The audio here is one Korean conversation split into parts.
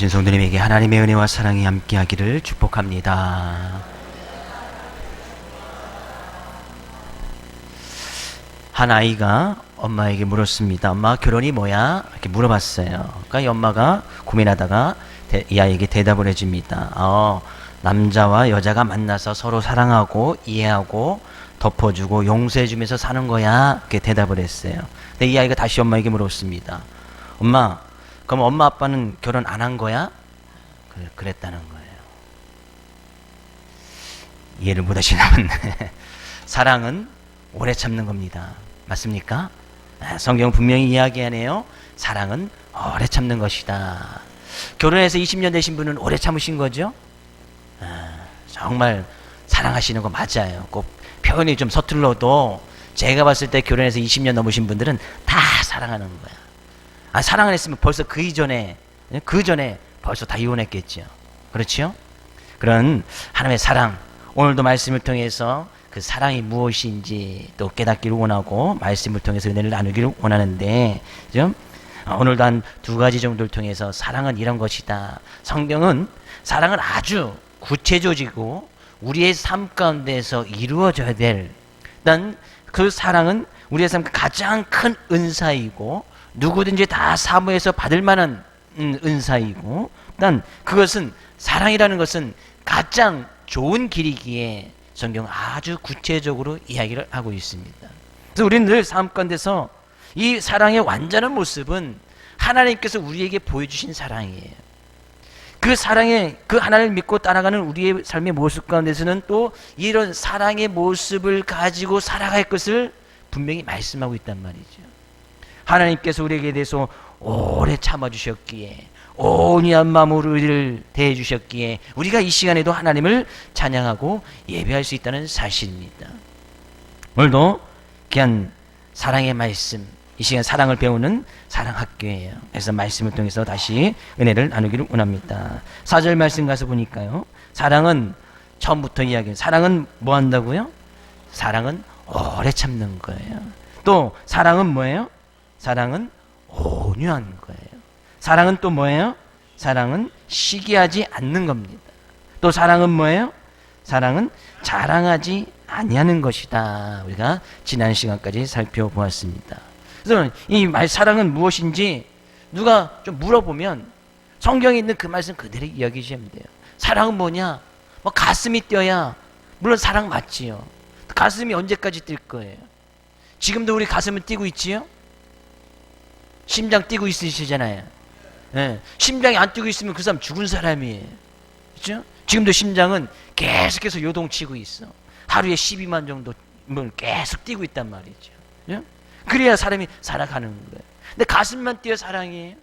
오신 성도님에게 하나님의 은혜와 사랑이 함께하기를 축복합니다. 한 아이가 엄마에게 물었습니다. 엄마, 결혼이 뭐야? 이렇게 물어봤어요. 그러니까 이 엄마가 고민하다가 이 아이에게 대답을 해줍니다. 남자와 여자가 만나서 서로 사랑하고 이해하고 덮어주고 용서해주면서 사는 거야. 이렇게 대답을 했어요. 근데 이 아이가 다시 엄마에게 물었습니다. 엄마, 그럼 엄마 아빠는 결혼 안 한 거야? 그랬다는 거예요. 이해를 못 하시나 보네. 사랑은 오래 참는 겁니다. 맞습니까? 성경은 분명히 이야기하네요. 사랑은 오래 참는 것이다. 결혼해서 20년 되신 분은 오래 참으신 거죠? 정말 사랑하시는 거 맞아요. 꼭 표현이 좀 서툴러도 제가 봤을 때 결혼해서 20년 넘으신 분들은 다 사랑하는 거야. 사랑을 했으면 벌써 그 전에 벌써 다 이혼했겠죠. 그렇죠? 그런 하나님의 사랑, 오늘도 말씀을 통해서 그 사랑이 무엇인지 또 깨닫기를 원하고 말씀을 통해서 은혜를 나누기를 원하는데, 좀 오늘도 한 두 가지 정도를 통해서 사랑은 이런 것이다. 성경은 사랑은 아주 구체적이고 우리의 삶 가운데서 이루어져야 될, 일단 그 사랑은 우리의 삶 가장 큰 은사이고 누구든지 다 사모해서 받을 만한 은사이고, 일단 그것은 사랑이라는 것은 가장 좋은 길이기에 성경은 아주 구체적으로 이야기를 하고 있습니다. 그래서 우리는 늘 삶 가운데서 이 사랑의 완전한 모습은 하나님께서 우리에게 보여주신 사랑이에요. 그 사랑의, 그 하나님을 믿고 따라가는 우리의 삶의 모습 가운데서는 또 이런 사랑의 모습을 가지고 살아갈 것을 분명히 말씀하고 있단 말이죠. 하나님께서 우리에게 대해서 오래 참아주셨기에, 온유한 마음으로 우리를 대해주셨기에 우리가 이 시간에도 하나님을 찬양하고 예배할 수 있다는 사실입니다. 오늘도 귀한 사랑의 말씀, 이 시간 사랑을 배우는 사랑학교예요. 그래서 말씀을 통해서 다시 은혜를 나누기를 원합니다. 4절 말씀 가서 보니까요, 사랑은 처음부터 이야기해요. 사랑은 뭐 한다고요? 사랑은 오래 참는 거예요. 또 사랑은 뭐예요? 사랑은 온유한 거예요. 사랑은 또 뭐예요? 사랑은 시기하지 않는 겁니다. 또 사랑은 뭐예요? 사랑은 자랑하지 아니하는 것이다. 우리가 지난 시간까지 살펴보았습니다. 그래서 이 사랑은 무엇인지 누가 좀 물어보면 성경에 있는 그 말씀 그대로 이야기해 주시면 돼요. 사랑은 뭐냐? 가슴이 뛰어야, 물론 사랑 맞지요. 가슴이 언제까지 뛸 거예요? 지금도 우리 가슴은 뛰고 있지요? 심장 뛰고 있으시잖아요. 네. 심장이 안 뛰고 있으면 그 사람 죽은 사람이에요. 그렇죠? 지금도 심장은 계속해서 요동치고 있어. 하루에 12만 정도 계속 뛰고 있단 말이죠. 그렇죠? 그래야 사람이 살아가는 거예요. 근데 가슴만 뛰어 사랑이에요?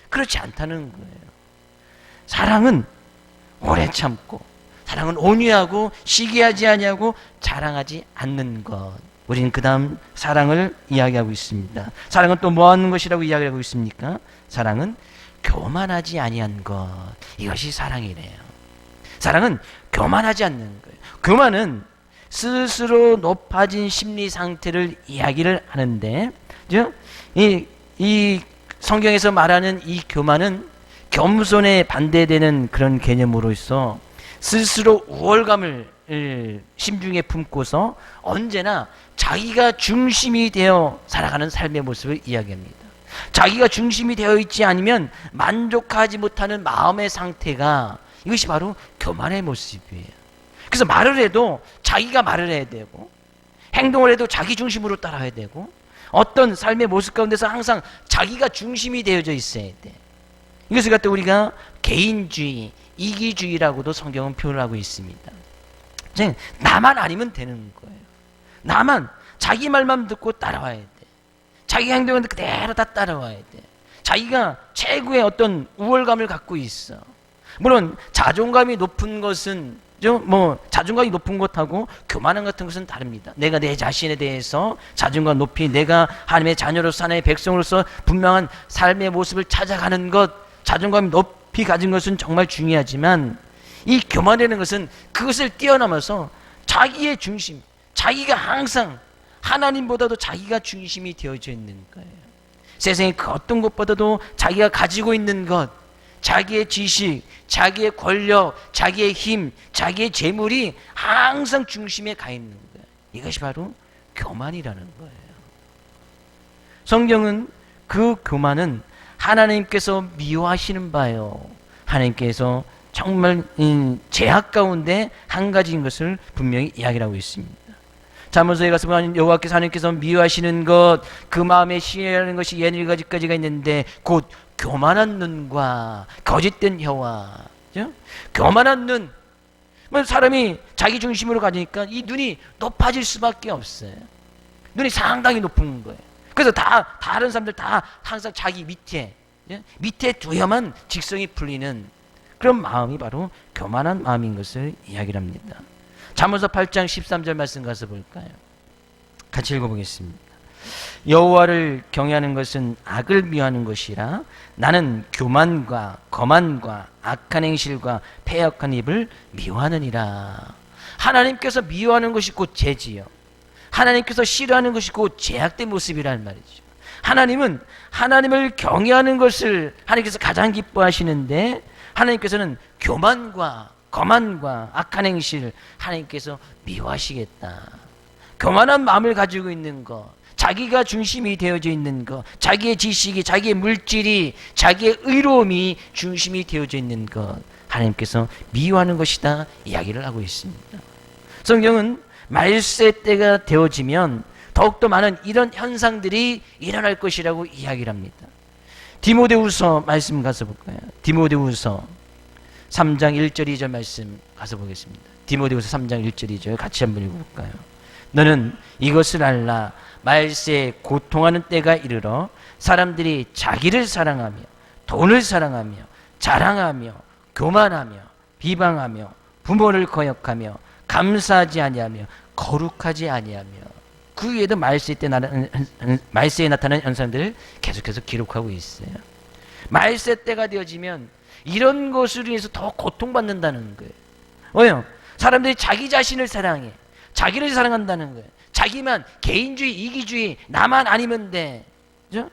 그렇지 않다는 거예요. 사랑은 오래 참고, 사랑은 온유하고 시기하지 아니하고 자랑하지 않는 것. 우리는 그 다음 사랑을 이야기하고 있습니다. 사랑은 또 뭐 하는 것이라고 이야기하고 있습니까? 사랑은 교만하지 아니한 것. 이것이 사랑이래요. 사랑은 교만하지 않는 거예요. 교만은 스스로 높아진 심리 상태를 이야기를 하는데, 이 성경에서 말하는 이 교만은 겸손에 반대되는 그런 개념으로서 스스로 우월감을 심중에 품고서 언제나 자기가 중심이 되어 살아가는 삶의 모습을 이야기합니다. 자기가 중심이 되어 있지 않으면 만족하지 못하는 마음의 상태가, 이것이 바로 교만의 모습이에요. 그래서 말을 해도 자기가 말을 해야 되고, 행동을 해도 자기 중심으로 따라야 되고, 어떤 삶의 모습 가운데서 항상 자기가 중심이 되어져 있어야 돼. 이것을 갖다 우리가 개인주의, 이기주의라고도 성경은 표현을 하고 있습니다. 나만 아니면 되는 거예요. 나만 자기 말만 듣고 따라와야 돼. 자기 행동을 그대로 다 따라와야 돼. 자기가 최고의 어떤 우월감을 갖고 있어. 물론 자존감이 높은 것은 자존감이 높은 것하고 교만한 같은 것은 다릅니다. 내가 내 자신에 대해서 자존감 높이, 내가 하나님의 자녀로서 하나님의 백성으로서 분명한 삶의 모습을 찾아가는 것, 자존감이 높이 가진 것은 정말 중요하지만, 이 교만이라는 것은 그것을 뛰어넘어서 자기의 중심, 자기가 항상 하나님보다도 자기가 중심이 되어져 있는 거예요. 세상의 그 어떤 것보다도 자기가 가지고 있는 것, 자기의 지식, 자기의 권력, 자기의 힘, 자기의 재물이 항상 중심에 가 있는 거예요. 이것이 바로 교만이라는 거예요. 성경은 그 교만은 하나님께서 미워하시는 바요. 하나님께서 정말 제약 가운데 한 가지인 것을 분명히 이야기를 하고 있습니다. 잠언서에 가서 보면 여호와께서 하나님께서 미워하시는 것, 그 마음에 시해하는 것이 61가지가 있는데 곧 교만한 눈과 거짓된 혀와, 그죠? 교만한 눈, 사람이 자기 중심으로 가니까 이 눈이 높아질 수밖에 없어요. 눈이 상당히 높은 거예요. 그래서 다른 사람들 다 항상 자기 밑에 두야만 직성이 풀리는 그런 마음이 바로 교만한 마음인 것을 이야기를 합니다. 잠언서 8장 13절 말씀 가서 볼까요? 같이 읽어보겠습니다. 여호와를 경외하는 것은 악을 미워하는 것이라 나는 교만과 거만과 악한 행실과 패역한 입을 미워하느니라. 하나님께서 미워하는 것이 곧 죄지요. 하나님께서 싫어하는 것이 곧 죄악된 모습이라는 말이죠. 하나님은 하나님을 경외하는 것을 하나님께서 가장 기뻐하시는데 하나님께서는 교만과 거만과 악한 행실 하나님께서 미워하시겠다. 교만한 마음을 가지고 있는 것, 자기가 중심이 되어져 있는 것, 자기의 지식이, 자기의 물질이, 자기의 의로움이 중심이 되어져 있는 것 하나님께서 미워하는 것이다 이야기를 하고 있습니다. 성경은 말세 때가 되어지면 더욱더 많은 이런 현상들이 일어날 것이라고 이야기를 합니다. 디모데후서 말씀 가서 볼까요? 디모데후서 3장 1절 2절 말씀 가서 보겠습니다. 디모데후서 3장 1절 2절 같이 한번 읽어볼까요? 너는 이것을 알라. 말세에 고통하는 때가 이르러 사람들이 자기를 사랑하며 돈을 사랑하며 자랑하며 교만하며 비방하며 부모를 거역하며 감사하지 아니하며 거룩하지 아니하며 그 위에도 말세에 나타나는 현상들을 계속해서 기록하고 있어요. 말세 때가 되어지면 이런 것으로 인해서 더 고통받는다는 거예요. 왜요? 사람들이 자기 자신을 사랑해. 자기를 사랑한다는 거예요. 자기만, 개인주의, 이기주의, 나만 아니면 돼. 그죠?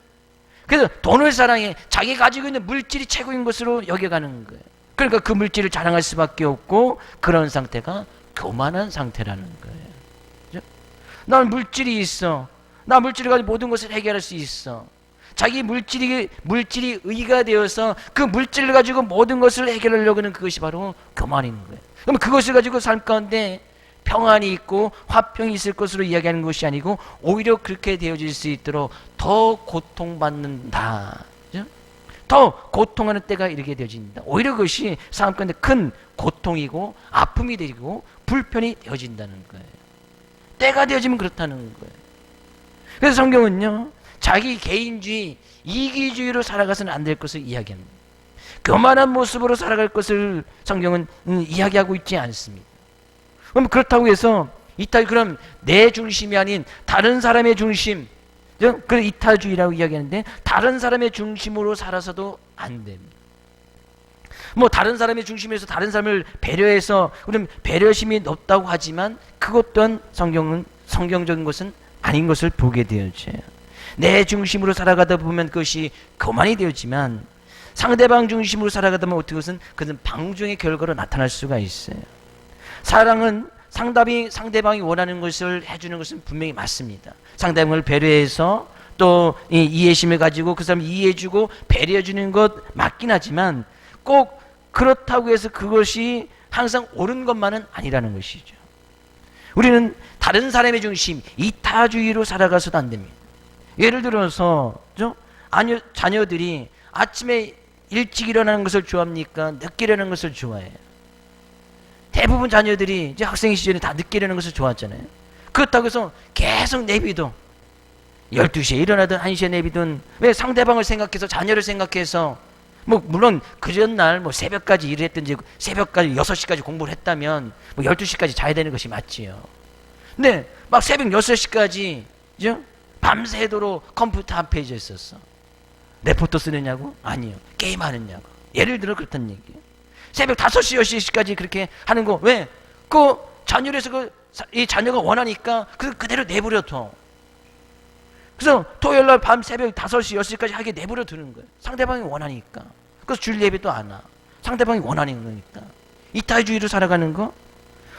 그래서 돈을 사랑해. 자기가 가지고 있는 물질이 최고인 것으로 여겨가는 거예요. 그러니까 그 물질을 자랑할 수밖에 없고 그런 상태가 교만한 상태라는 거예요. 그죠? 난 물질이 있어. 나 물질을 가지고 모든 것을 해결할 수 있어. 자기 물질이 의가 되어서 그 물질을 가지고 모든 것을 해결하려고 하는 그것이 바로 교만인 거예요. 그럼 그것을 가지고 삶 가운데 평안이 있고 화평이 있을 것으로 이야기하는 것이 아니고 오히려 그렇게 되어질 수 있도록 더 고통받는다. 그죠? 더 고통하는 때가 이르게 되어진다. 오히려 그것이 삶 가운데 큰 고통이고 아픔이 되고 불편이 되어진다는 거예요. 때가 되어지면 그렇다는 거예요. 그래서 성경은요, 자기 개인주의, 이기주의로 살아가서는 안 될 것을 이야기합니다. 교만한 모습으로 살아갈 것을 성경은 이야기하고 있지 않습니다. 그럼 그렇다고 해서 그럼 내 중심이 아닌 다른 사람의 중심, 그 이타주의라고 이야기하는데 다른 사람의 중심으로 살아서도 안 됩니다. 뭐 다른 사람의 중심에서 다른 사람을 배려해서 우리는 배려심이 높다고 하지만 그것 또한 성경적인 것은 아닌 것을 보게 되어져요. 내 중심으로 살아가다 보면 그것이 교만이 되었지만 상대방 중심으로 살아가다 보면 어떻게 그것은 방종의 결과로 나타날 수가 있어요. 사랑은 상대방이 원하는 것을 해주는 것은 분명히 맞습니다. 상대방을 배려해서 또 이해심을 가지고 그 사람을 이해해주고 배려해주는 것 맞긴 하지만 꼭 그렇다고 해서 그것이 항상 옳은 것만은 아니라는 것이죠. 우리는 다른 사람의 중심, 이타주의로 살아가서도 안 됩니다. 예를 들어서 자녀들이 아침에 일찍 일어나는 것을 좋아합니까? 늦게 일어나는 것을 좋아해요. 대부분 자녀들이 이제 학생 시절에 다 늦게 일어나는 것을 좋아하잖아요. 그렇다고 해서 계속 내비도 12시에 일어나든 1시에 내비든 왜 상대방을 생각해서 자녀를 생각해서 물론 그 전날 새벽까지 일을 했든지 새벽까지 6시까지 공부를 했다면 12시까지 자야 되는 것이 맞지요. 근데 막 새벽 6시까지 밤새도록 컴퓨터 앞에 있었어. 레포트 쓰느냐고? 아니요. 게임하느냐고. 예를 들어 그렇다는 얘기예요. 새벽 5시, 6시까지 그렇게 하는 거 왜? 그 자녀에서 이 자녀가 원하니까 그대로 내버려둬. 그래서 토요일날 밤 새벽 5시, 6시까지 하게 내버려 두는 거예요. 상대방이 원하니까. 그래서 주일 예배도 안 와. 상대방이 원하는 거니까. 이타주의로 살아가는 거.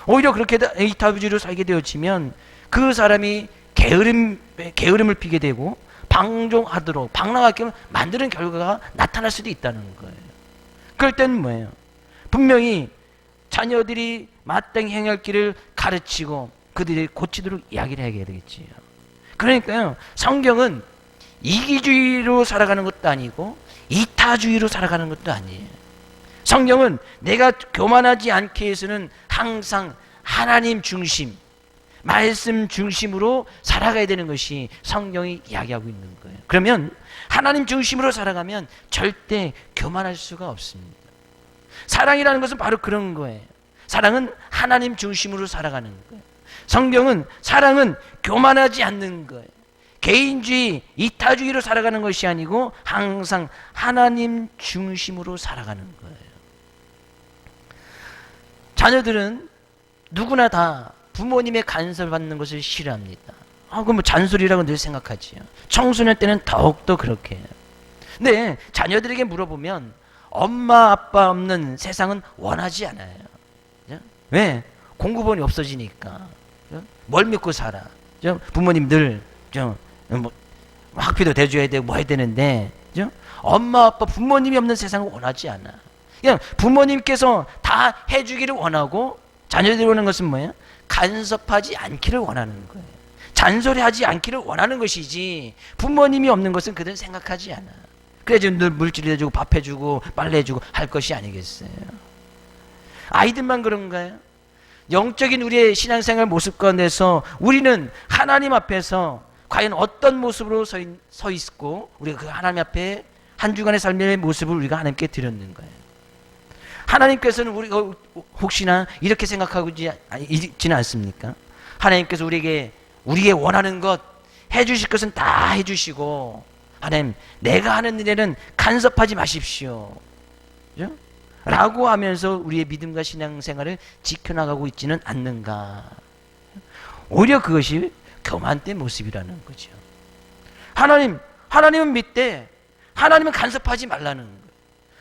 오히려 그렇게 이타주의로 살게 되어지면 그 사람이 게으름을 피게 되고 방종하도록 방랑하게 만드는 결과가 나타날 수도 있다는 거예요. 그럴 때는 뭐예요? 분명히 자녀들이 마땅히 행할 길을 가르치고 그들이 고치도록 이야기를 해야 되겠지요. 그러니까요, 성경은 이기주의로 살아가는 것도 아니고 이타주의로 살아가는 것도 아니에요. 성경은 내가 교만하지 않게 해서는 항상 하나님 중심, 말씀 중심으로 살아가야 되는 것이 성경이 이야기하고 있는 거예요. 그러면 하나님 중심으로 살아가면 절대 교만할 수가 없습니다. 사랑이라는 것은 바로 그런 거예요. 사랑은 하나님 중심으로 살아가는 거예요. 성경은 사랑은 교만하지 않는 거예요. 개인주의, 이타주의로 살아가는 것이 아니고 항상 하나님 중심으로 살아가는 거예요. 자녀들은 누구나 다 부모님의 간섭을 받는 것을 싫어합니다. 그럼 뭐 잔소리라고 늘 생각하지요. 청소년 때는 더욱더 그렇게 해요. 근데 자녀들에게 물어보면 엄마 아빠 없는 세상은 원하지 않아요. 왜? 공부본이 없어지니까. 뭘 믿고 살아? 부모님들 뭐 학비도 대줘야 되고 뭐 해야 되는데 엄마 아빠 부모님이 없는 세상을 원하지 않아. 그냥 부모님께서 다 해주기를 원하고 자녀들이 원하는 것은 뭐예요? 간섭하지 않기를 원하는 거예요. 잔소리하지 않기를 원하는 것이지 부모님이 없는 것은 그들은 생각하지 않아. 그래야지 늘 물질 해주고 밥 해주고 빨래 해주고 할 것이 아니겠어요. 아이들만 그런가요? 영적인 우리의 신앙생활 모습 가운데서 우리는 하나님 앞에서 과연 어떤 모습으로 서 있고 우리가 그 하나님 앞에 한 주간의 삶의 모습을 우리가 하나님께 드렸는 거예요. 하나님께서는 우리가 혹시나 이렇게 생각하고 있지는 않습니까? 하나님께서 우리에게 우리의 원하는 것 해주실 것은 다 해주시고 하나님 내가 하는 일에는 간섭하지 마십시오. 그죠? 라고 하면서 우리의 믿음과 신앙생활을 지켜나가고 있지는 않는가. 오히려 그것이 교만된 모습이라는 거죠. 하나님은 믿되 하나님은 간섭하지 말라는 거예요.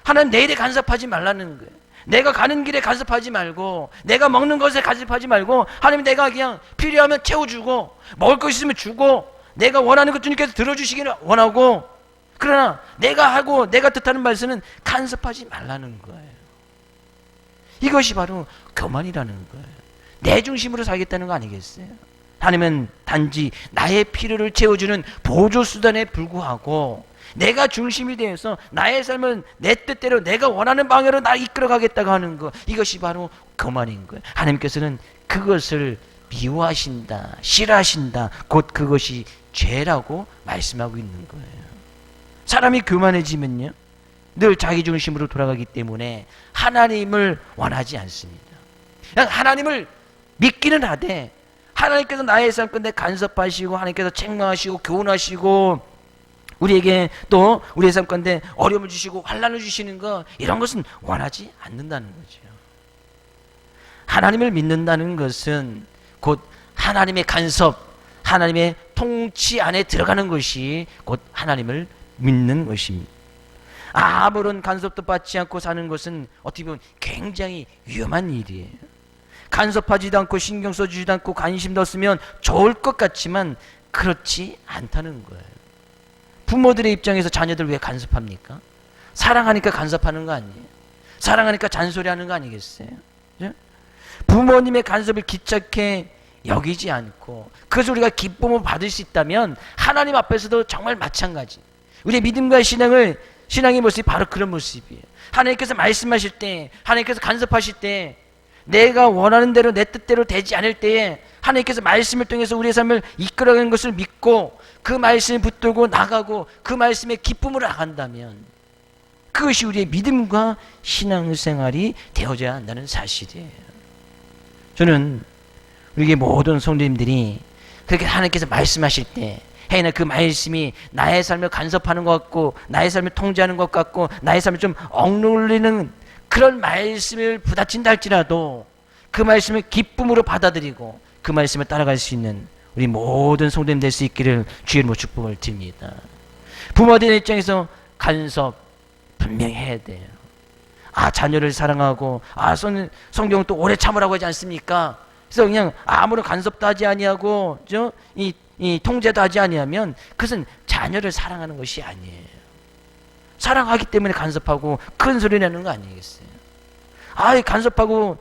하나님 내 일에 간섭하지 말라는 거예요. 내가 가는 길에 간섭하지 말고 내가 먹는 것에 간섭하지 말고 하나님 내가 그냥 필요하면 채워주고 먹을 것 있으면 주고 내가 원하는 것 주님께서 들어주시기를 원하고 그러나 내가 하고 내가 뜻하는 말씀은 간섭하지 말라는 거예요. 이것이 바로 교만이라는 거예요. 내 중심으로 살겠다는 거 아니겠어요? 하나님은 단지 나의 필요를 채워주는 보조수단에 불구하고 내가 중심이 되어서 나의 삶은 내 뜻대로 내가 원하는 방향으로 나 이끌어가겠다고 하는 것, 이것이 바로 교만인 거예요. 하나님께서는 그것을 미워하신다, 싫어하신다, 곧 그것이 죄라고 말씀하고 있는 거예요. 사람이 교만해지면요 늘 자기 중심으로 돌아가기 때문에 하나님을 원하지 않습니다. 그냥 하나님을 믿기는 하되 하나님께서 나의 삶 가운데 간섭하시고 하나님께서 책망하시고 교훈하시고 우리에게 또 우리의 삶 가운데 어려움을 주시고 환난을 주시는 것, 이런 것은 원하지 않는다는 거죠. 하나님을 믿는다는 것은 곧 하나님의 간섭, 하나님의 통치 안에 들어가는 것이 곧 하나님을 믿는 것입니다. 아무런 간섭도 받지 않고 사는 것은 어떻게 보면 굉장히 위험한 일이에요. 간섭하지도 않고 신경 써주지도 않고 관심도 없으면 좋을 것 같지만 그렇지 않다는 거예요. 부모들의 입장에서 자녀들 왜 간섭합니까? 사랑하니까 간섭하는 거 아니에요? 사랑하니까 잔소리하는 거 아니겠어요? 그죠? 부모님의 간섭을 귀찮게 여기지 않고 그래서 우리가 기쁨을 받을 수 있다면 하나님 앞에서도 정말 마찬가지. 우리의 믿음과 신앙의 모습이 바로 그런 모습이에요. 하나님께서 말씀하실 때, 하나님께서 간섭하실 때, 내가 원하는 대로 내 뜻대로 되지 않을 때에 하나님께서 말씀을 통해서 우리의 삶을 이끌어가는 것을 믿고 그 말씀을 붙들고 나가고 그 말씀에 기쁨으로 나간다면 그것이 우리의 믿음과 신앙생활이 되어져야 한다는 사실이에요. 저는 우리의 모든 성도님들이 그렇게 하나님께서 말씀하실 때 해나 그 말씀이 나의 삶을 간섭하는 것 같고 나의 삶을 통제하는 것 같고 나의 삶을 좀 억눌리는 그런 말씀을 부딪힌다 할지라도 그 말씀을 기쁨으로 받아들이고 그 말씀을 따라갈 수 있는 우리 모든 성도님 될 수 있기를 주의 이름으로 축복을 드립니다. 부모들의 입장에서 간섭, 분명히 해야 돼요. 자녀를 사랑하고, 성경은 또 오래 참으라고 하지 않습니까? 그래서 그냥 아무런 간섭도 하지 아니하고, 이 통제도 하지 아니하면 그것은 자녀를 사랑하는 것이 아니에요. 사랑하기 때문에 간섭하고 큰 소리 내는 거 아니겠어요? 간섭하고,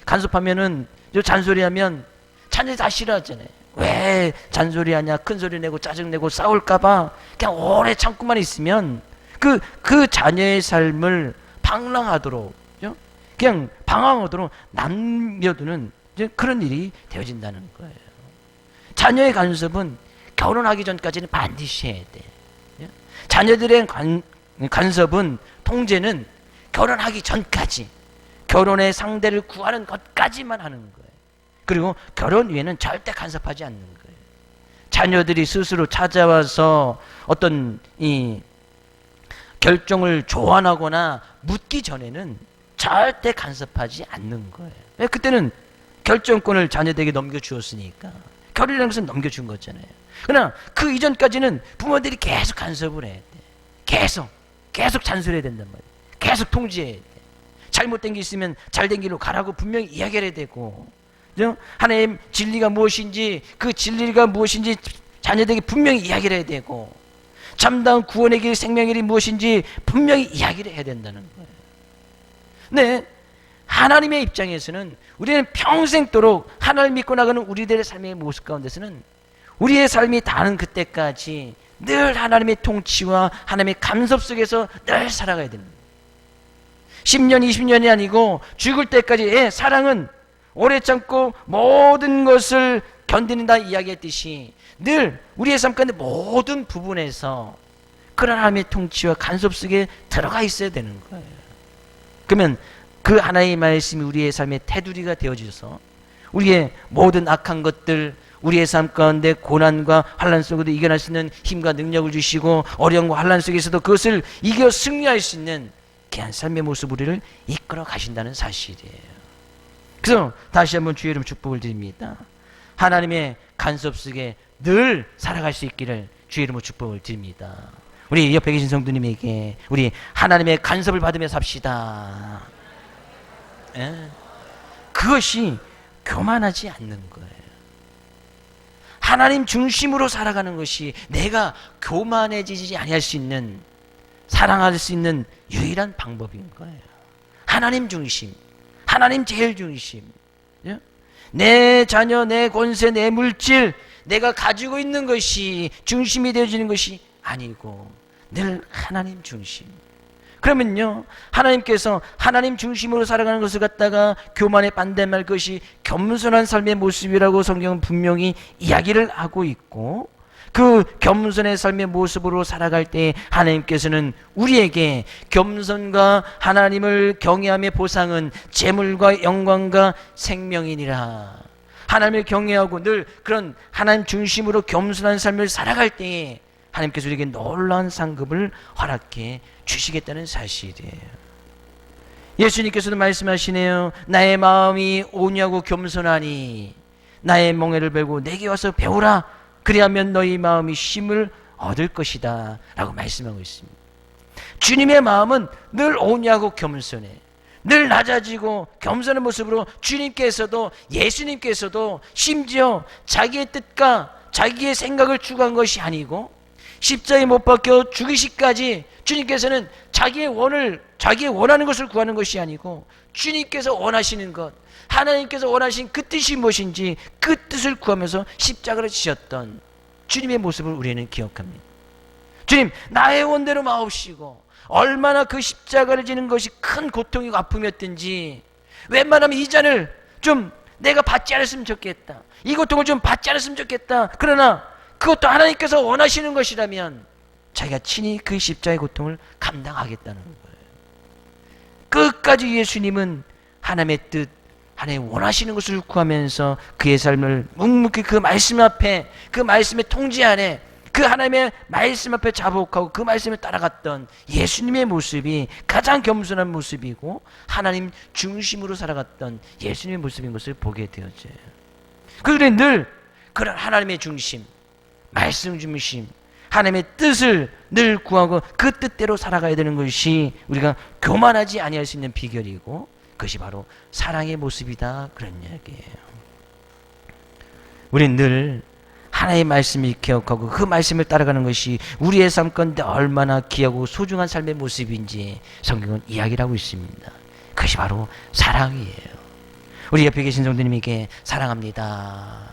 간섭하면은, 잔소리하면 자녀들이 다 싫어하잖아요. 왜 잔소리하냐, 큰 소리 내고 짜증내고 싸울까봐 그냥 오래 참고만 있으면 그 자녀의 삶을 방랑하도록, 그냥 방황하도록 남겨두는 그런 일이 되어진다는 거예요. 자녀의 간섭은 결혼하기 전까지는 반드시 해야 돼요. 자녀들의 간섭은, 통제는 결혼하기 전까지, 결혼의 상대를 구하는 것까지만 하는 거예요. 그리고 결혼 후에는 절대 간섭하지 않는 거예요. 자녀들이 스스로 찾아와서 어떤 결정을 조언하거나 묻기 전에는 절대 간섭하지 않는 거예요. 그때는 결정권을 자녀들에게 넘겨주었으니까. 결혼이라는 것은 넘겨준 거잖아요. 그러나 그 이전까지는 부모들이 계속 간섭을 해야 돼. 계속 잔소리해야 된단 말이에요. 계속 통제해야 돼. 잘못된 게 있으면 잘된 길로 가라고 분명히 이야기를 해야 되고, 하나님 진리가 무엇인지, 그 진리가 무엇인지 자녀들에게 분명히 이야기를 해야 되고, 참다운 구원의 길, 생명의 길이 무엇인지 분명히 이야기를 해야 된다는 거예요. 네, 하나님의 입장에서는 우리는 평생도록 하나님을 믿고 나가는 우리들의 삶의 모습 가운데서는 우리의 삶이 다하는 그때까지 늘 하나님의 통치와 하나님의 간섭 속에서 늘 살아가야 됩니다. 10년, 20년이 아니고 죽을 때까지. 사랑은 오래 참고 모든 것을 견디는다 이야기했듯이 늘 우리의 삶 가운데 모든 부분에서 그런 하나님의 통치와 간섭 속에 들어가 있어야 되는 거예요. 그러면 그 하나의 말씀이 우리의 삶의 테두리가 되어져서 우리의 모든 악한 것들, 우리의 삶 가운데 고난과 환난 속에도 이겨낼 수 있는 힘과 능력을 주시고, 어려움과 환난 속에서도 그것을 이겨 승리할 수 있는 귀한 삶의 모습 우리를 이끌어 가신다는 사실이에요. 그래서 다시 한번 주의 이름 축복을 드립니다. 하나님의 간섭 속에 늘 살아갈 수 있기를 주의 이름으로 축복을 드립니다. 우리 옆에 계신 성도님에게 우리 하나님의 간섭을 받으며 삽시다. 그것이 교만하지 않는 거예요. 하나님 중심으로 살아가는 것이 내가 교만해지지 아니할 수 있는, 사랑할 수 있는 유일한 방법인 거예요. 하나님 중심, 하나님 제일 중심. 내 자녀, 내 권세, 내 물질, 내가 가지고 있는 것이 중심이 되어지는 것이 아니고 늘 하나님 중심. 그러면요, 하나님께서 하나님 중심으로 살아가는 것을 갖다가 교만에 반대말 것이 겸손한 삶의 모습이라고 성경은 분명히 이야기를 하고 있고, 그 겸손의 삶의 모습으로 살아갈 때 하나님께서는 우리에게 겸손과 하나님을 경외함의 보상은 재물과 영광과 생명이니라. 하나님을 경외하고 늘 그런 하나님 중심으로 겸손한 삶을 살아갈 때에 하나님께서 우리에게 놀라운 상급을 허락해 주시겠다는 사실이에요. 예수님께서도 말씀하시네요. 나의 마음이 온유하고 겸손하니 나의 멍에를 베고 내게 와서 배우라. 그리하면 너희 마음이 쉼을 얻을 것이다 라고 말씀하고 있습니다. 주님의 마음은 늘 온유하고 겸손해. 늘 낮아지고 겸손한 모습으로 주님께서도, 예수님께서도 심지어 자기의 뜻과 자기의 생각을 추구한 것이 아니고 십자가에 못 박혀 죽으시기까지 주님께서는 자기의 원하는 것을 구하는 것이 아니고 주님께서 원하시는 것, 하나님께서 원하신 그 뜻이 무엇인지 그 뜻을 구하면서 십자가를 지셨던 주님의 모습을 우리는 기억합니다. 주님, 나의 원대로 마옵시고, 얼마나 그 십자가를 지는 것이 큰 고통이고 아픔이었든지 웬만하면 이 잔을 좀 내가 받지 않았으면 좋겠다, 이 고통을 좀 받지 않았으면 좋겠다. 그러나 그것도 하나님께서 원하시는 것이라면 자기가 친히 그 십자가의 고통을 감당하겠다는 거예요. 끝까지 예수님은 하나님의 뜻, 하나님 원하시는 것을 구하면서 그의 삶을 묵묵히 그 말씀 앞에, 그 말씀의 통제 안에, 그 하나님의 말씀 앞에 자복하고 그 말씀을 따라갔던 예수님의 모습이 가장 겸손한 모습이고 하나님 중심으로 살아갔던 예수님의 모습인 것을 보게 되어져요. 그들은 늘 그런 하나님의 중심, 말씀 중심, 하나님의 뜻을 늘 구하고 그 뜻대로 살아가야 되는 것이 우리가 교만하지 아니할 수 있는 비결이고, 그것이 바로 사랑의 모습이다, 그런 이야기예요. 우리는 늘 하나님의 말씀을 기억하고 그 말씀을 따라가는 것이 우리의 삶 가운데 얼마나 귀하고 소중한 삶의 모습인지 성경은 이야기를 하고 있습니다. 그것이 바로 사랑이에요. 우리 옆에 계신 성도님에게 사랑합니다,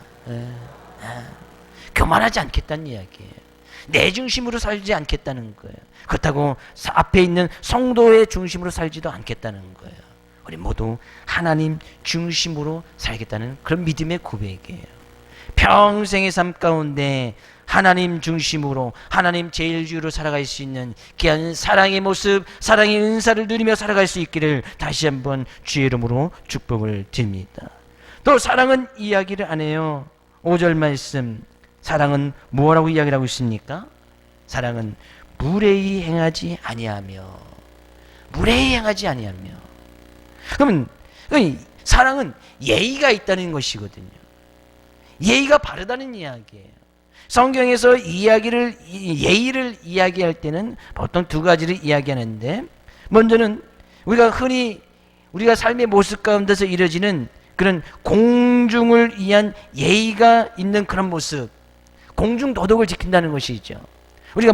교만하지 않겠다는 이야기예요. 내 중심으로 살지 않겠다는 거예요. 그렇다고 앞에 있는 성도의 중심으로 살지도 않겠다는 거예요. 우리 모두 하나님 중심으로 살겠다는 그런 믿음의 고백이에요. 평생의 삶 가운데 하나님 중심으로, 하나님 제일주의로 살아갈 수 있는 귀한 사랑의 모습, 사랑의 은사를 누리며 살아갈 수 있기를 다시 한번 주의 이름으로 축복을 드립니다. 또 사랑은 이야기를 안 해요. 5절 말씀, 사랑은 뭐라고 이야기를 하고 있습니까? 사랑은 무례히 행하지 아니하며, 무례히 행하지 아니하며. 그러면 사랑은 예의가 있다는 것이거든요. 예의가 바르다는 이야기예요. 성경에서 예의를 이야기할 때는 보통 두 가지를 이야기하는데, 먼저는 우리가 삶의 모습 가운데서 이루어지는 그런 공중을 위한 예의가 있는 그런 모습, 공중 도덕을 지킨다는 것이죠. 우리가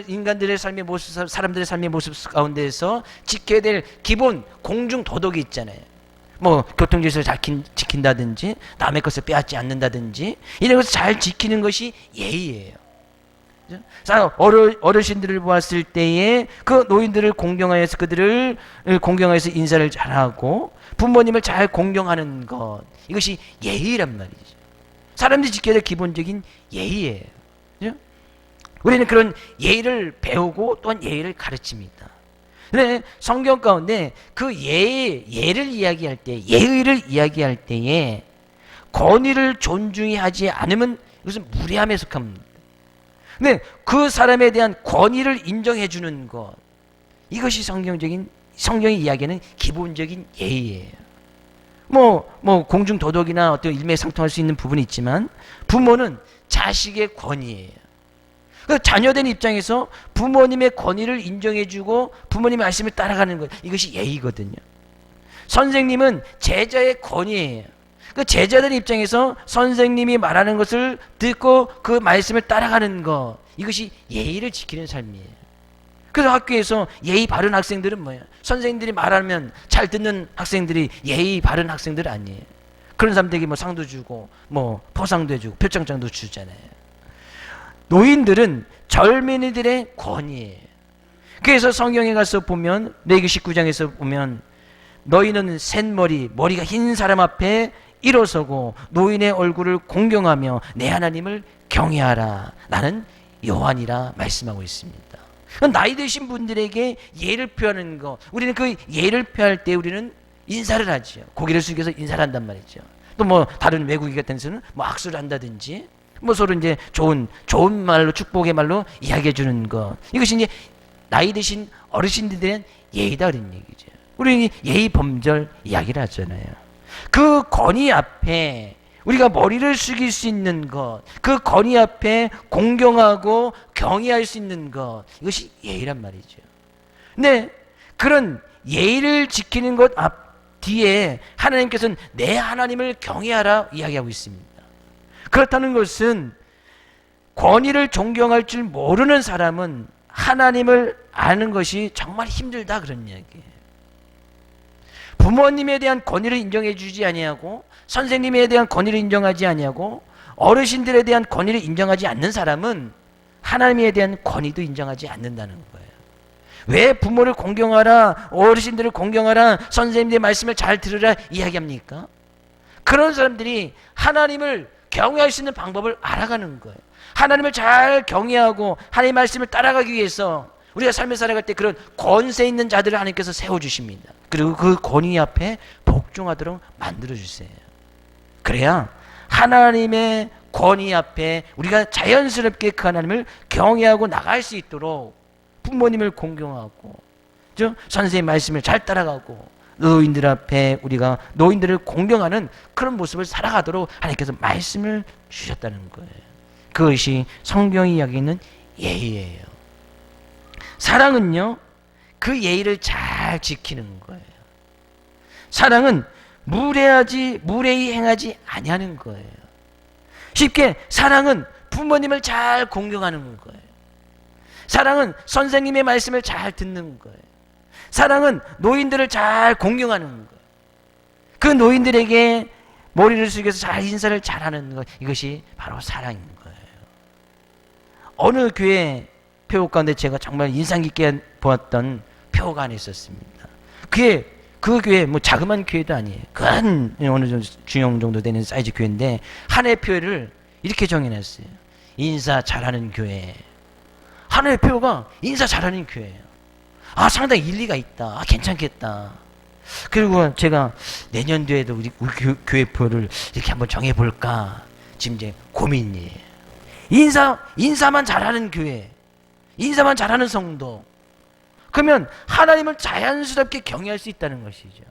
인간들의 삶의 모습, 사람들의 삶의 모습 가운데서 지켜야 될 기본 공중 도덕이 있잖아요. 교통질서를 잘 지킨다든지, 남의 것을 빼앗지 않는다든지, 이런 것을 잘 지키는 것이 예의예요. 어르신들을 보았을 때에 그 노인들을 공경하여서 그들을 공경하여서 인사를 잘하고 부모님을 잘 공경하는 것, 이것이 예의란 말이죠. 사람들이 지켜야 될 기본적인 예의예요. 우리는 그런 예의를 배우고 또한 예의를 가르칩니다. 근데 성경 가운데 그 예를 이야기할 때, 예의를 이야기할 때에 권위를 존중히 하지 않으면 이것은 무례함에 속합니다. 근데 그 사람에 대한 권위를 인정해 주는 것, 이것이 성경이 이야기하는 기본적인 예의예요. 공중 도덕이나 어떤 일맥상통할 수 있는 부분이 있지만, 부모는 자식의 권위예요. 자녀된 입장에서 부모님의 권위를 인정해주고 부모님의 말씀을 따라가는 것, 이것이 예의거든요. 선생님은 제자의 권위예요. 그 제자들 입장에서 선생님이 말하는 것을 듣고 그 말씀을 따라가는 것, 이것이 예의를 지키는 삶이에요. 그래서 학교에서 예의 바른 학생들은 뭐예요? 선생님들이 말하면 잘 듣는 학생들이 예의 바른 학생들 아니에요. 그런 사람들에게 상도 주고 포상도 해주고 표창장도 주잖아요. 노인들은 젊은이들의 권위예요. 그래서 성경에 가서 보면, 레위기 19장에서 보면, 너희는 머리가 흰 사람 앞에 일어서고 노인의 얼굴을 공경하며 내 하나님을 경외하라. 나는 여호와니라 말씀하고 있습니다. 나이 드신 분들에게 예를 표하는 것, 우리는 그 예를 표할 때 우리는 인사를 하죠. 고개를 숙여서 인사를 한단 말이죠. 또 다른 외국인 같은 데서는 악수를 한다든지, 서로 이제 좋은 말로, 축복의 말로 이야기해 주는 것, 이것이 이제 나이 드신 어르신들에 대한 예의다, 그런 얘기죠. 우리는 예의 범절 이야기를 하잖아요. 그 권위 앞에 우리가 머리를 숙일 수 있는 것, 그 권위 앞에 공경하고 경외할 수 있는 것, 이것이 예의란 말이죠. 근데 그런 예의를 지키는 것 뒤에 하나님께서는 내 하나님을 경외하라 이야기하고 있습니다. 그렇다는 것은 권위를 존경할 줄 모르는 사람은 하나님을 아는 것이 정말 힘들다, 그런 이야기예요. 부모님에 대한 권위를 인정해 주지 아니하고, 선생님에 대한 권위를 인정하지 아니하고, 어르신들에 대한 권위를 인정하지 않는 사람은 하나님에 대한 권위도 인정하지 않는다는 거예요. 왜 부모를 공경하라, 어르신들을 공경하라, 선생님들의 말씀을 잘 들으라 이야기합니까? 그런 사람들이 하나님을 경외할 수 있는 방법을 알아가는 거예요. 하나님을 잘 경외하고 하나님의 말씀을 따라가기 위해서 우리가 삶을 살아갈 때 그런 권세 있는 자들을 하나님께서 세워주십니다. 그리고 그 권위 앞에 복종하도록 만들어주세요. 그래야 하나님의 권위 앞에 우리가 자연스럽게 그 하나님을 경외하고 나갈 수 있도록 부모님을 공경하고 선생님 말씀을 잘 따라가고 노인들 앞에 우리가 노인들을 공경하는 그런 모습을 살아가도록 하나님께서 말씀을 주셨다는 거예요. 그것이 성경이 이야기하는 예의예요. 사랑은요, 그 예의를 잘 지키는 거예요. 사랑은 무례히 행하지 아니하는 거예요. 쉽게 사랑은 부모님을 잘 공경하는 거예요. 사랑은 선생님의 말씀을 잘 듣는 거예요. 사랑은 노인들을 잘 공경하는 거예요. 그 노인들에게 머리를 숙여서 잘 인사를 잘하는 것, 이것이 바로 사랑인 거예요. 어느 교회 표옥 가운데 제가 정말 인상 깊게 보았던 표가 하나 있었습니다. 그 교회 뭐 자그마한 교회도 아니에요. 큰 어느 정도 중형 정도 되는 사이즈 교회인데 한 해 표를 이렇게 정해놨어요. 인사 잘하는 교회. 한 해 표가 인사 잘하는 교회예요. 아, 상당히 일리가 있다. 아, 괜찮겠다. 그리고 제가 내년도에도 우리 교회 표를 이렇게 한번 정해볼까 지금 이제 고민이에요. 인사만 잘하는 교회, 인사만 잘하는 성도. 그러면 하나님을 자연스럽게 경외할 수 있다는 것이죠.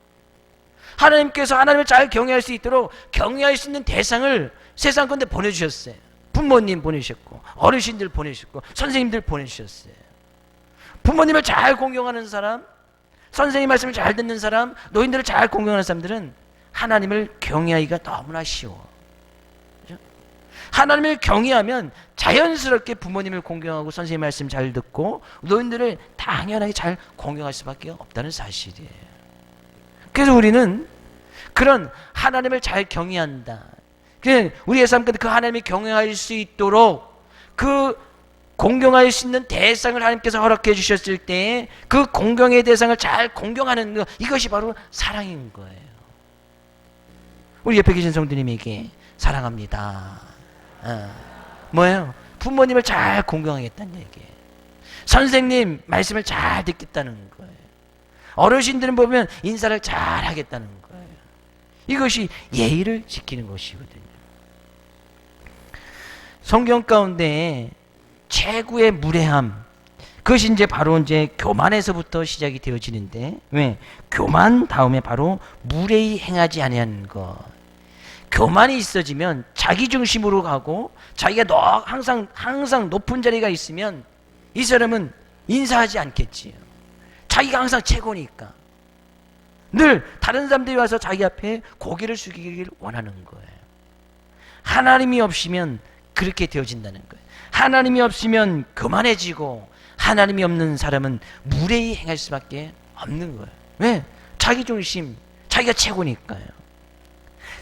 하나님께서 하나님을 잘 경외할 수 있도록 경외할 수 있는 대상을 세상 건데 보내주셨어요. 부모님 보내셨고, 어르신들 보내셨고, 선생님들 보내주셨어요. 부모님을 잘 공경하는 사람, 선생님 말씀을 잘 듣는 사람, 노인들을 잘 공경하는 사람들은 하나님을 경외하기가 너무나 쉬워. 그렇죠? 하나님을 경외하면 자연스럽게 부모님을 공경하고 선생님 말씀 잘 듣고 노인들을 당연하게 잘 공경할 수밖에 없다는 사실이에요. 그래서 우리는 그런 하나님을 잘 경외한다. 우리의 삶 가운데 그 하나님이 경외할 수 있도록 그 공경할 수 있는 대상을 하나님께서 허락해 주셨을 때 그 공경의 대상을 잘 공경하는 것, 이것이 바로 사랑인 거예요. 우리 옆에 계신 성도님에게 사랑합니다. 뭐예요? 부모님을 잘 공경하겠다는 얘기예요. 선생님 말씀을 잘 듣겠다는 거예요. 어르신들은 보면 인사를 잘 하겠다는 거예요. 이것이 예의를 지키는 것이거든요. 성경 가운데 최고의 무례함, 그것이 이제 바로 이제 교만에서부터 시작이 되어지는데, 왜? 교만 다음에 바로 무례히 행하지 아니하는 것. 교만이 있어지면 자기 중심으로 가고 자기가 항상 높은 자리가 있으면 이 사람은 인사하지 않겠지요. 자기가 항상 최고니까. 늘 다른 사람들이 와서 자기 앞에 고개를 숙이길 원하는 거예요. 하나님이 없으면 그렇게 되어진다는 거예요. 하나님이 없으면 교만해지고 하나님이 없는 사람은 무례히 행할 수밖에 없는 거예요. 왜? 자기 중심, 자기가 최고니까요.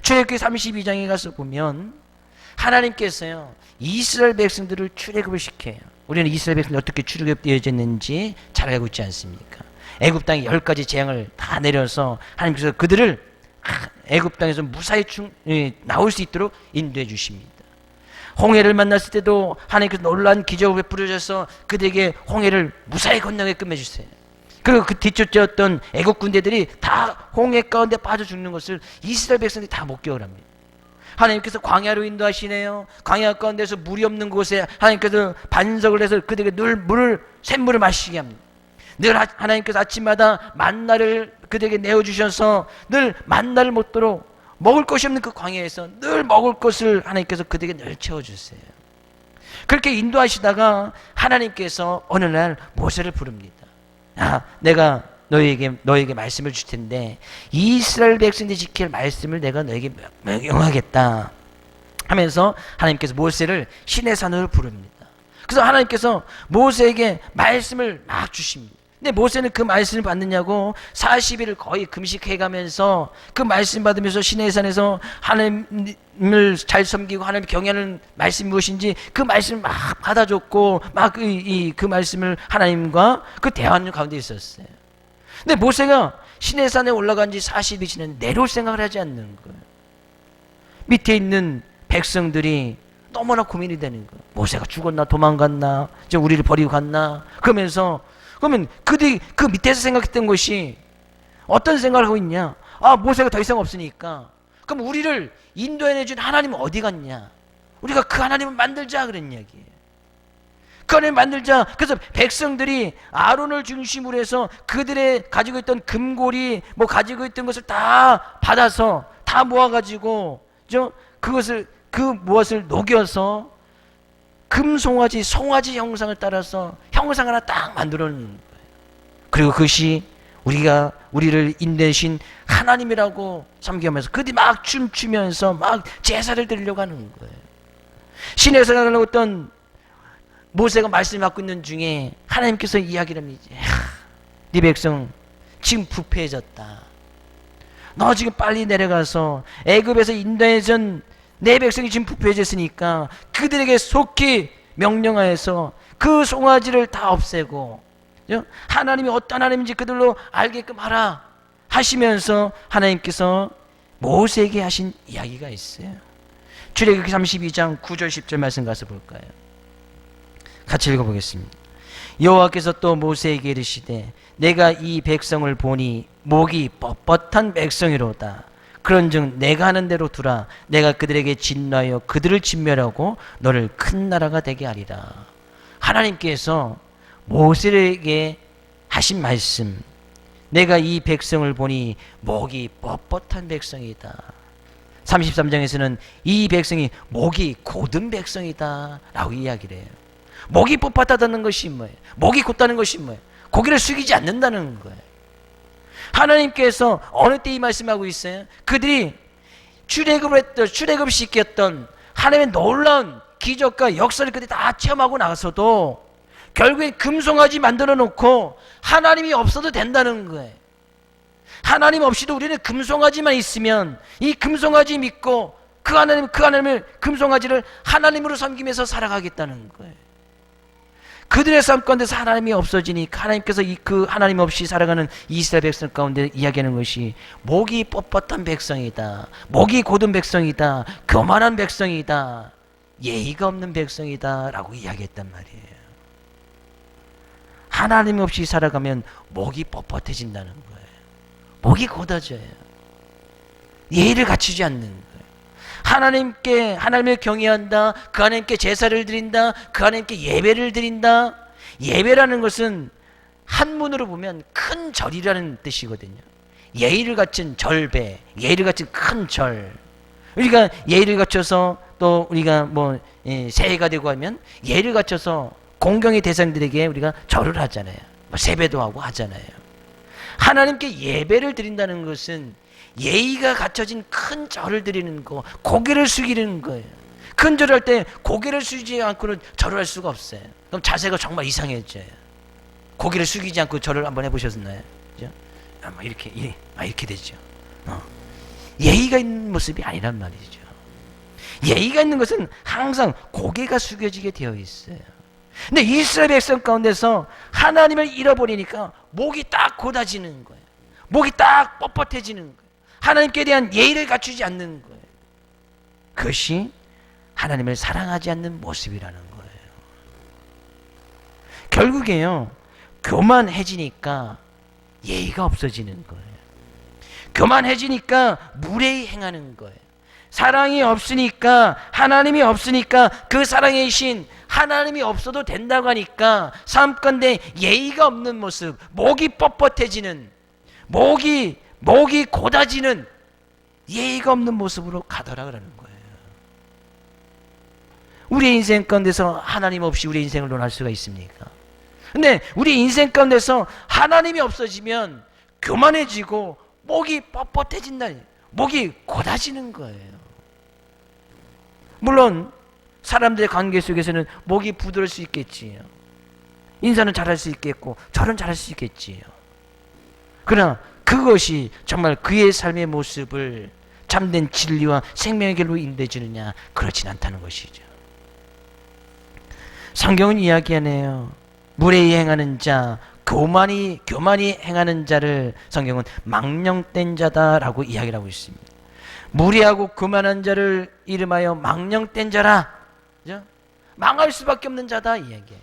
출애굽기 32장에 가서 보면 하나님께서요 이스라엘 백성들을 출애굽을 시켜요. 우리는 이스라엘 백성들이 어떻게 출애굽되어졌는지 잘 알고 있지 않습니까? 애굽 땅에 10가지 재앙을 다 내려서 하나님께서 그들을 애굽 땅에서 무사히 나올 수 있도록 인도해 주십니다. 홍해를 만났을 때도 하나님께서 놀라운 기적을 베풀어 주셔서 그들에게 홍해를 무사히 건너게 끝내주세요. 그리고 그 뒤쫓았던 애국 군대들이 다 홍해 가운데 빠져 죽는 것을 이스라엘 백성들이 다 목격을 합니다. 하나님께서 광야로 인도하시네요. 광야 가운데서 물이 없는 곳에 하나님께서 반석을 해서 그들에게 늘 샘물을 마시게 합니다. 늘 하나님께서 아침마다 만나를 그들에게 내어주셔서 늘 만나를 먹도록 먹을 것이 없는 그 광야에서 늘 먹을 것을 하나님께서 그들에게 늘 채워주세요. 그렇게 인도하시다가 하나님께서 어느 날 모세를 부릅니다. 내가 너에게 말씀을 줄 텐데 이스라엘 백성들이 지킬 말씀을 내가 너에게 명령하겠다 하면서 하나님께서 모세를 시내산으로 부릅니다. 그래서 하나님께서 모세에게 말씀을 막 주십니다. 근데 모세는 그 말씀을 받느냐고 40일을 거의 금식해가면서 그 말씀 받으면서 시내산에서 하나님을 잘 섬기고 하나님을 경외하는 말씀이 무엇인지 그 말씀을 막 받아줬고 막 그 말씀을 하나님과 그 대화하는 가운데 있었어요. 근데 모세가 시내산에 올라간 지 40이 지났는데 내려올 생각을 하지 않는 거예요. 밑에 있는 백성들이 너무나 고민이 되는 거예요. 모세가 죽었나 도망갔나 이제 우리를 버리고 갔나 그러면 그들이 그 밑에서 생각했던 것이 어떤 생각을 하고 있냐? 모세가 더 이상 없으니까 그럼 우리를 인도해내준 하나님은 어디 갔냐? 우리가 그 하나님을 만들자 그런 이야기예요. 그 하나님을 만들자. 그래서 백성들이 아론을 중심으로 해서 그들의 가지고 있던 금고리 가지고 있던 것을 다 받아서 다 모아가지고 무엇을 녹여서 금송아지, 송아지 형상을 따라서 형상 하나 딱 만들어 놓는 거예요. 그리고 그것이 우리를 인내신 하나님이라고 섬기면서 그들이 막 춤추면서 막 제사를 드리려고 하는 거예요. 시내에서 어떤 모세가 말씀을 받고 있는 중에 하나님께서 이야기를 합니다. 네 백성 지금 부패해졌다. 너 지금 빨리 내려가서 애굽에서 인도해준 내 백성이 지금 부패해졌으니까 그들에게 속히 명령하여서 그 송아지를 다 없애고 하나님이 어떤 하나님인지 그들로 알게끔 하라 하시면서 하나님께서 모세에게 하신 이야기가 있어요. 출애굽기 32장 9절 10절 말씀 가서 볼까요? 같이 읽어보겠습니다. 여호와께서 또 모세에게 이르시되 내가 이 백성을 보니 목이 뻣뻣한 백성이로다. 그런즉 내가 하는 대로 두라. 내가 그들에게 진노하여 그들을 진멸하고 너를 큰 나라가 되게 하리라. 하나님께서 모세에게 하신 말씀, 내가 이 백성을 보니 목이 뻣뻣한 백성이다. 33장에서는 이 백성이 목이 곧은 백성이다 라고 이야기를 해요. 목이 뻣뻣하다는 것이 뭐예요? 목이 곧다는 것이 뭐예요? 고개를 숙이지 않는다는 거예요. 하나님께서 어느 때 이 말씀하고 있어요? 그들이 출애굽을 시켰던 하나님의 놀라운 기적과 역사를 그들이 다 체험하고 나서도 결국엔 금송아지 만들어 놓고 하나님이 없어도 된다는 거예요. 하나님 없이도 우리는 금송아지만 있으면 이 금송아지 믿고 그 하나님을 금송아지를 하나님으로 섬기면서 살아가겠다는 거예요. 그들의 삶 가운데서 하나님이 없어지니까 하나님께서 그 하나님 없이 살아가는 이스라엘 백성 가운데 이야기하는 것이 목이 뻣뻣한 백성이다, 목이 곧은 백성이다, 교만한 백성이다, 예의가 없는 백성이다 라고 이야기했단 말이에요. 하나님 없이 살아가면 목이 뻣뻣해진다는 거예요. 목이 곧아져요. 예의를 갖추지 않는 거예요. 하나님을 경외한다, 그 하나님께 제사를 드린다, 그 하나님께 예배를 드린다. 예배라는 것은 한문으로 보면 큰 절이라는 뜻이거든요. 예의를 갖춘 절배, 예의를 갖춘 큰 절. 우리가 예의를 갖춰서 또 우리가 새해가 되고 하면 예의를 갖춰서 공경의 대상들에게 우리가 절을 하잖아요. 세배도 하고 하잖아요. 하나님께 예배를 드린다는 것은 예의가 갖춰진 큰 절을 드리는 거, 고개를 숙이는 거예요. 큰 절을 할 때 고개를 숙이지 않고는 절을 할 수가 없어요. 그럼 자세가 정말 이상해져요. 고개를 숙이지 않고 절을 한번 해보셨나요? 그죠? 이렇게 되죠. 예의가 있는 모습이 아니란 말이죠. 예의가 있는 것은 항상 고개가 숙여지게 되어 있어요. 근데 이스라엘 백성 가운데서 하나님을 잃어버리니까 목이 딱 곧아지는 거예요. 목이 딱 뻣뻣해지는 거예요. 하나님께 대한 예의를 갖추지 않는 거예요. 그것이 하나님을 사랑하지 않는 모습이라는 거예요. 결국에요, 교만해지니까 예의가 없어지는 거예요. 교만해지니까 무례히 행하는 거예요. 사랑이 없으니까, 하나님이 없으니까, 그 사랑의 신 하나님이 없어도 된다고 하니까 삶 가운데 예의가 없는 모습, 목이 뻣뻣해지는, 목이 곧아지는 예의가 없는 모습으로 가더라 그러는 거예요. 우리의 인생 가운데서 하나님 없이 우리의 인생을 논할 수가 있습니까? 근데 우리 인생 가운데서 하나님이 없어지면 교만해지고 목이 뻣뻣해진다, 목이 곧아지는 거예요. 물론 사람들의 관계 속에서는 목이 부드러울 수 있겠지요. 인사는 잘할 수 있겠고 절은 잘할 수 있겠지요. 그러나 그것이 정말 그의 삶의 모습을 참된 진리와 생명의 길로 인도해주느냐, 그렇진 않다는 것이죠. 성경은 이야기하네요. 무례히 행하는 자, 교만이 행하는 자를 성경은 망령된 자다라고 이야기를 하고 있습니다. 무례하고 교만한 자를 이름하여 망령된 자라, 그죠? 망할 수밖에 없는 자다 이야기해요.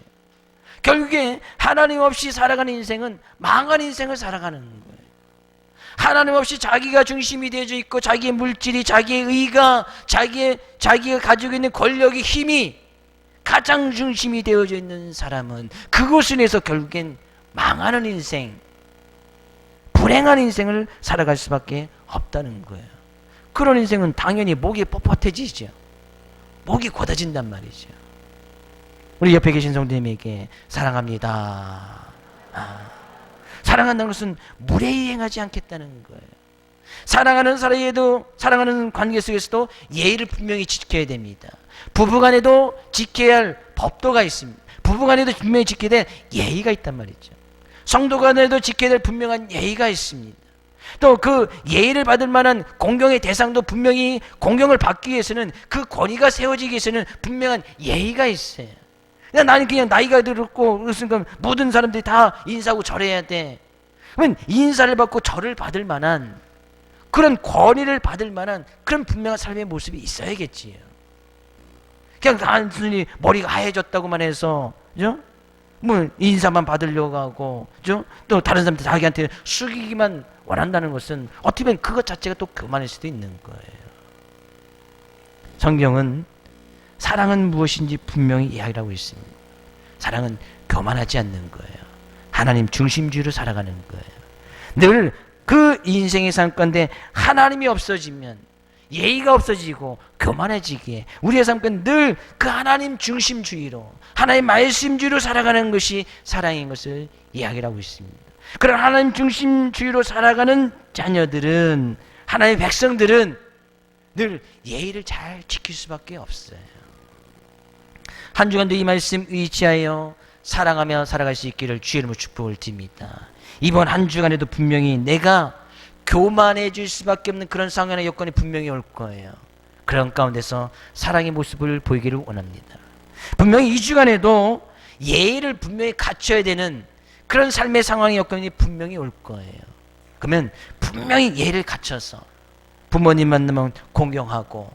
결국에 하나님 없이 살아가는 인생은 망한 인생을 살아가는 거예요. 하나님 없이 자기가 중심이 되어져 있고 자기의 물질이, 자기의 의가, 자기가 가지고 있는 권력의 힘이 가장 중심이 되어져 있는 사람은 그것을 위해서 결국엔 망하는 인생, 불행한 인생을 살아갈 수밖에 없다는 거예요. 그런 인생은 당연히 목이 뻣뻣해지죠. 목이 곧아진단 말이죠. 우리 옆에 계신 성도님에게 사랑합니다. 사랑한다는 것은 무례행하지 않겠다는 거예요. 사랑하는 사이에도, 사랑하는 관계 속에서도 예의를 분명히 지켜야 됩니다. 부부간에도 지켜야 할 법도가 있습니다. 부부간에도 분명히 지켜야 될 예의가 있단 말이죠. 성도간에도 지켜야 될 분명한 예의가 있습니다. 또 그 예의를 받을 만한 공경의 대상도 분명히 공경을 받기 위해서는 그 권위가 세워지기 위해서는 분명한 예의가 있어요. 나는 그냥 나이가 들었고 그렇으니까 모든 사람들이 다 인사하고 절해야 돼. 그러면 인사를 받고 절을 받을 만한 그런 권위를 받을 만한 그런 분명한 삶의 모습이 있어야겠지요. 그냥 단순히 머리가 하얘졌다고만 해서, 그죠? 뭐 인사만 받으려고 하고, 그죠? 또 다른 사람들 자기한테 숙이기만 원한다는 것은 어떻게 보면 그것 자체가 또 교만일 수도 있는 거예요. 성경은 사랑은 무엇인지 분명히 이야기하고 있습니다. 사랑은 교만하지 않는 거예요. 하나님 중심주의로 살아가는 거예요. 늘 그 인생의 삶 가운데 하나님이 없어지면 예의가 없어지고 교만해지기에 우리의 삶 가운데 늘 그 하나님 중심주의로 하나님 말씀주의로 살아가는 것이 사랑인 것을 이야기하고 있습니다. 그런 하나님 중심주의로 살아가는 자녀들은, 하나님의 백성들은 늘 예의를 잘 지킬 수밖에 없어요. 한 주간도 이 말씀 의지하여 사랑하며 살아갈 수 있기를 주의 이름으로 축복을 드립니다. 이번 한 주간에도 분명히 내가 교만해질 수밖에 없는 그런 상황의 여건이 분명히 올 거예요. 그런 가운데서 사랑의 모습을 보이기를 원합니다. 분명히 이 주간에도 예의를 분명히 갖춰야 되는 그런 삶의 상황의 여건이 분명히 올 거예요. 그러면 분명히 예의를 갖춰서 부모님 만나면 공경하고,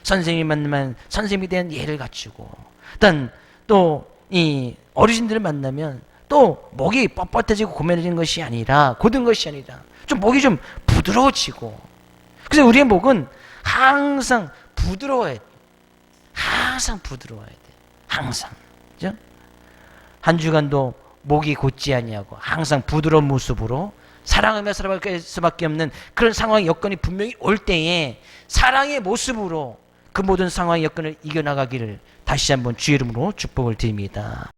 선생님 만나면 선생님에 대한 예의를 갖추고, 일단 또 이 어르신들을 만나면 또 목이 뻣뻣해지고 고면해지는 것이 아니라, 고든 것이 아니라 좀 목이 좀 부드러워지고, 그래서 우리의 목은 항상 부드러워야 돼. 항상 부드러워야 돼. 항상. 그죠? 한 주간도 목이 곧지 아니하고 항상 부드러운 모습으로 사랑하며 살아갈 수밖에 없는 그런 상황의 여건이 분명히 올 때에 사랑의 모습으로 그 모든 상황의 여건을 이겨나가기를 다시 한번 주의 이름으로 축복을 드립니다.